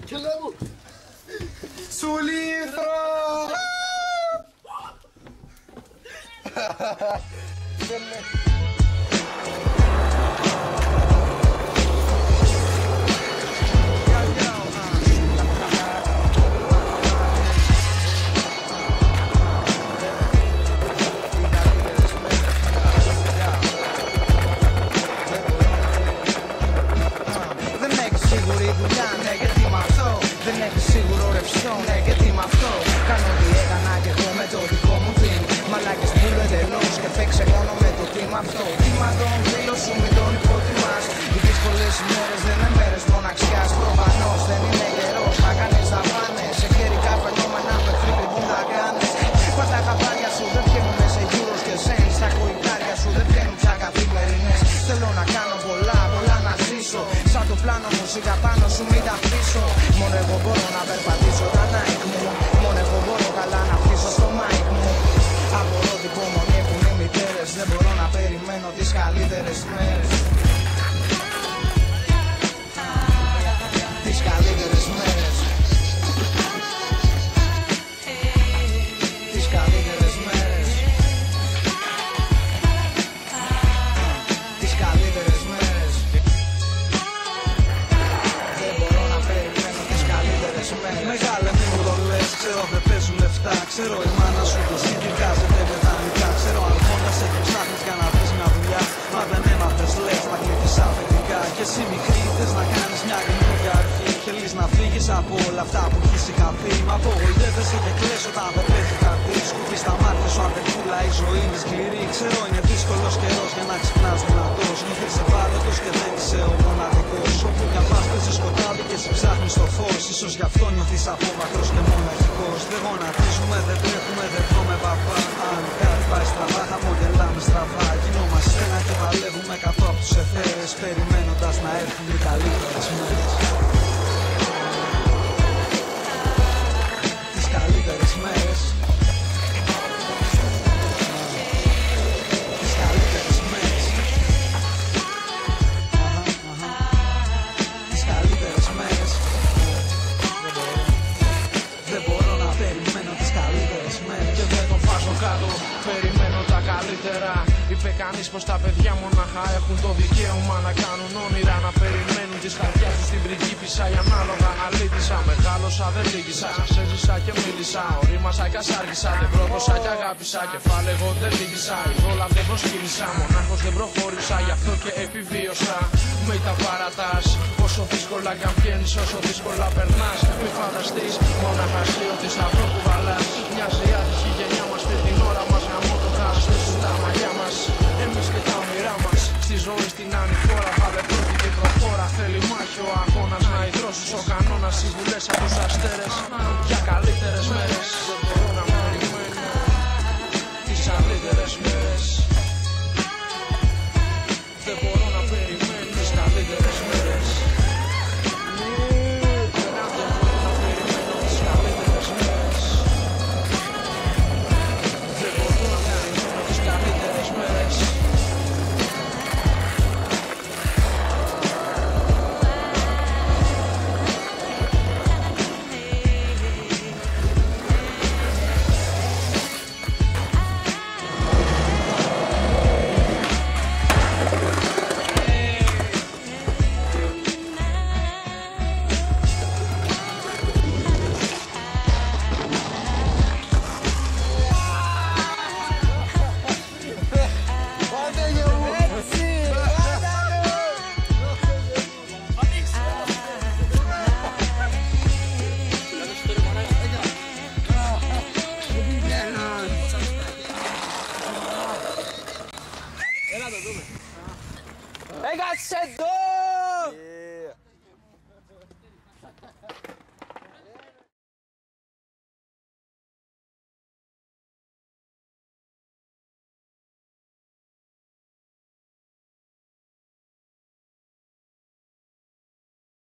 Σου λύθρο! Δεν έχει σίγουρο ρευστό, ναι, γιατί μ' αυτό κάνω τι έκανα και εγώ με το δικό μου team. Μαλάκες πουλο εντελώς και παίξε μόνο με το team αυτό. Τίμα τον φίλο σου, μην τον υποτιμάς. Οι δύσκολες ημέρες δεν είναι μέρες μοναξιάς. Προφανώς δεν είναι καιρός να κάνεις δαπάνες. Σε καιρικά φαινόμενα με φρύπη που θα κάνεις. Μα τα χαπάρια σου δεν βγαίνουν σε euros και cents. Τα κοϊκάρια σου δεν βγαίνουν πια καθημερινές. Θέλω να κάνω πολλά, πολλά να ζήσω. Σαν το πλάνο μου σιγά πάνω σου μην τα αφήσω. Μόνο εγώ μπορώ να περπατήσω τα Nike μου. Μόνο εγώ μπορώ καλά να αφήσω στο mic μου. Απορώ την υπομονή που είναι οι μητέρες. Δεν μπορώ να περιμένω τις καλύτερες μέρες. Τις καλύτερες μέρες. Τις καλύτερες μέρες. Τις καλύτερες μέρες. Δεν μπορώ να περιμένω τις καλύτερες μέρες. Μεγάλε μη μου το λες, ξέρω δεν παίζουν λεφτά. Ξέρω η μάνα σου το σπίτι βγάζεται μηχανικά. Ξέρω αν χώντας και ψάχνεις για να βρεις μια δουλειά. Μα δεν έμαθες λες να κλείθεις αφεντικά. Και εσύ μικρή θες να κάνεις μια καινούργια αρχή. Θέλεις να φύγεις από όλα αυτά που έχεις είχα πει. Μ' απογοητεύεσαι και κλαις όταν δεν πέφτει κάτι. Σκούφεις τα μάτια σου αδερφούλα, η ζωή είναι σκληρή. Ξέρω είναι δύσκολος καιρός για να ξυπνάς δυνατός. Νιώθεις ευάλωτος και δεν είσαι ο μοναδικός. Όπου κι αν πας παίζεις σκοτάδι και σε ψάχνεις το φως. Ίσως γι' αυτό νιώθεις απόμακρος και μοναχικός. Δεν γονατίζουμε, δεν τρέχουμε, δεν τρώμε παπά. Αν κάτι πάει στραβά, θα μοντελάμε στραβά. Γινόμαστε ένα και παλεύουμε κάτω από τους εθέρες. Περιμένοντας να έρθουν οι καλύτερες μέρες. Τις καλύτερες μέρες. Τις καλύτερες μέρες. Τις καλύτερες μέρες. Δεν μπορώ να περιμένω τις καλύτερες μέρες. Και δεν το βάζω κάτω, περιμένω τα καλύτερα. Είπε κανείς πως τα παιδιά μονάχα έχουν το δικαίωμα να κάνουν όνειρα. Να περιμένουν τις χαρτιά τους στην πριγκίπισσα. Για ανάλογα αναλύτησα, μεγάλωσα δεν λύγησα. Σας έζησα και μίλησα, ορίμασα και ασάργησα. Δεν πρόδωσα και αγάπησα, κεφάλαιο δεν λύγησα. Όλα δεν προσκύνησα, μονάχος δεν προχώρησα. Γι' αυτό και επιβίωσα. Με τα παρατάς, όσο δύσκολα κι αν βγαίνεις, όσο δύσκολα περνάς. Μη φανταστείς, μονάχα εσύ ότι σταυρό που βαλάς. Μοιάζει η άτυχη γενιά μας και την ώρα μας γαμώ το χάς. Στήσουν τα μαλλιά μας, εμείς και τα όνειρά μας. Στη ζωή στην ανηφόρα, βάλε πρώτη και προχώρα. Θέλει μάχη ο αγώνας να ιδρώσεις ο κανόνας. Συμβουλές από τους αστέρες για καλύτερες μέρες. Δεν μπορώ να περιμένω τις καλύτερες μέρες. Δεν μπορώ να περιμένω τις καλύτερες μέρες. Έκατσε το!